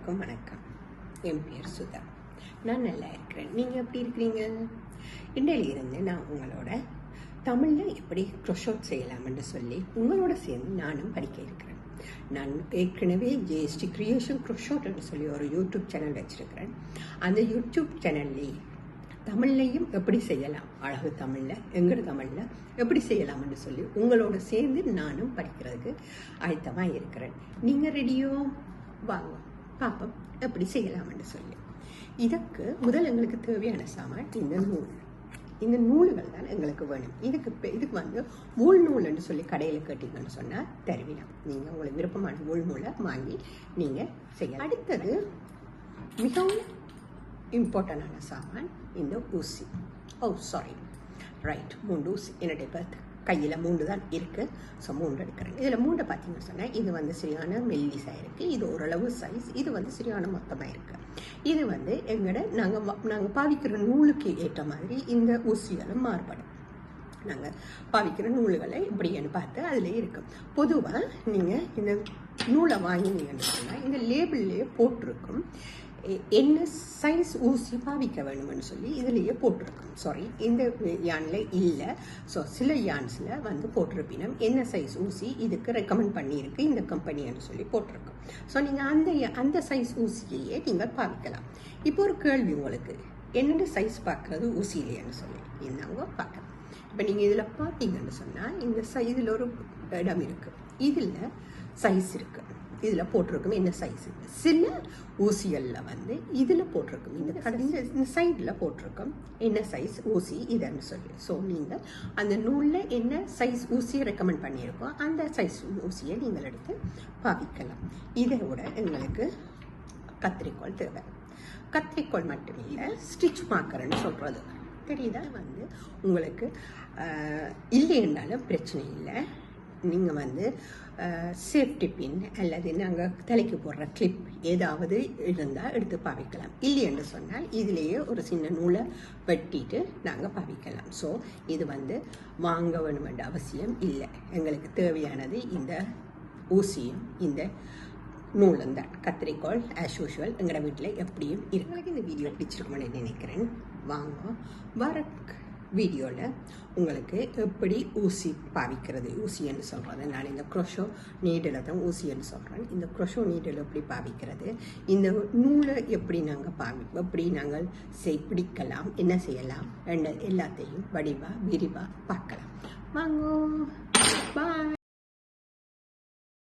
எல்லாருக்கும் வணக்கம். என் பேர் சுதா. நான் நல்லா இருக்கிறேன். நீங்கள் எப்படி இருக்கிறீங்க? இன்றையிலிருந்து நான் உங்களோட தமிழில் எப்படி க்ரோஷோட் செய்யலாம்னு சொல்லி உங்களோட சேர்ந்து நானும் படிக்க இருக்கிறேன். நான் ஏற்கனவே ஜேஎஸ்டி கிரியேஷன் க்ரோஷோட்னு சொல்லி ஒரு யூடியூப் சேனல் வச்சுருக்கிறேன். அந்த யூடியூப் சேனல்லே தமிழ்லையும் எப்படி செய்யலாம், அழகு தமிழில் எங்கட தமிழில் எப்படி செய்யலாம்னு சொல்லி உங்களோட சேர்ந்து நானும் படிக்கிறதுக்கு ஆயத்தமாக இருக்கிறேன். நீங்கள் ரெடியோ? வாங்க பாப்போம் எப்படி செய்யலாம்னு சொல்லி. இதற்கு முதல் எங்களுக்கு தேவையான சாமான் இந்த நூல்கள் தான் எங்களுக்கு வேணும். இதுக்கு வந்து ஊழ் நூல்னு சொல்லி கடையில் கேட்டீங்கன்னு சொன்னால் தருவினா நீங்கள் உங்களுக்கு விருப்பமான ஊழ் நூலை வாங்கி நீங்கள் செய்யலாம். அடுத்தது மிகவும் இம்பார்ட்டண்டான சாமான் இந்த ஊசி. ரைட், 3 ஊசி. என்னுடைய பார்த்து கையில் 3 தான் இருக்குது. ஸோ 3 எடுக்கிறேன். இதில் 3 பார்த்தீங்கன்னு சொன்னால் இது வந்து சரியான மெல்லிஸாக இருக்குது. இது ஓரளவு சைஸ். இது வந்து சரியான மொத்தமாக இருக்குது. இது வந்து எங்களோட நாங்கள் பாவிக்கிற நூலுக்கு ஏற்ற மாதிரி இந்த ஊசிகளும் மாறுபடும். நாங்கள் பாவிக்கிற நூல்களை இப்படின்னு பார்த்து அதில் இருக்கும். பொதுவாக நீங்கள் இந்த நூலை வாங்கினீங்கன்னு சொன்னால் இந்த லேபிள்லேயே போட்டிருக்கும் என்ன சைஸ் ஊசி பாவிக்க வேணும்னு சொல்லி இதுலேயே போட்டிருக்கோம். இந்த யானில் இல்லை. ஸோ சில யான்ஸில் வந்து போட்டிருப்பினும் என்ன சைஸ் ஊசி இதுக்கு ரெக்கமெண்ட் பண்ணியிருக்கு இந்த கம்பெனின்னு சொல்லி போட்டிருக்கோம். ஸோ நீங்கள் அந்த சைஸ் ஊசியையே நீங்கள் பாவிக்கலாம். இப்போ ஒரு கேள்வி உங்களுக்கு, என்னென்ன சைஸ் பார்க்குறது ஊசி இல்லையான்னு சொல்லி என்னங்க பார்க்கலாம். இப்போ நீங்கள் இதில் பார்த்தீங்கன்னு சொன்னால் இதில் ஒரு இடம் இருக்குது. இதில் சைஸ் இருக்குது. இதில் போட்டிருக்கும் என்ன சைஸ். சில ஊசிகளில் வந்து இதில் போட்டிருக்கும் இந்த சைடில் போட்டிருக்கும் என்ன சைஸ் ஊசி இதுன்னு சொல்லி. ஸோ நீங்கள் அந்த நூலில் என்ன சைஸ் ஊசியை ரெக்கமெண்ட் பண்ணியிருக்கோம் அந்த சைஸ் ஊசியை நீங்கள் எடுத்து பாவிக்கலாம். இதை விட எங்களுக்கு கத்திரிக்கோள் தேவை. கத்திரிக்கோள் மட்டும் இல்லை, ஸ்டிச் மார்க்கர்னு சொல்கிறது தெரியுதா. வந்து உங்களுக்கு இல்லைன்னாலும் பிரச்சனை இல்லை. நீங்கள் வந்து சேஃப்டி பின் அல்லது நாங்கள் தலைக்கு போடுற கிளிப் ஏதாவது இருந்தால் எடுத்து பாவிக்கலாம். இல்லைன்னு சொன்னால் இதிலேயே ஒரு சின்ன நூலை வெட்டிட்டு நாங்கள் பாவிக்கலாம். ஸோ இது வந்து வாங்க வேணுமென்ற அவசியம் இல்லை. எங்களுக்கு தேவையானது இந்த ஊசியும் இந்த நூலும் தான். கத்திரிக்கோள் ஆஸ் யூஷுவல் எங்களோட வீட்டில் எப்படியும் இருக்கு. இந்த வீடியோ பிடிச்சிருக்குமென்னு நினைக்கிறேன். வாங்க வர வீடியோவில் உங்களுக்கு எப்படி ஊசி பாவிக்கிறது, ஊசின்னு சொல்கிறது. நான் இந்த க்ரோஷோ நீடில் தான் ஊசின்னு சொல்கிறேன். இந்த க்ரோஷோ நீடில் எப்படி பாவிக்கிறது, இந்த நூலை எப்படி நாங்கள் எப்படி நாங்கள் பிடிக்கலாம், என்ன செய்யலாம் எல்லாத்தையும் விரிவாக பார்க்கலாம். வாங்க, பாய்.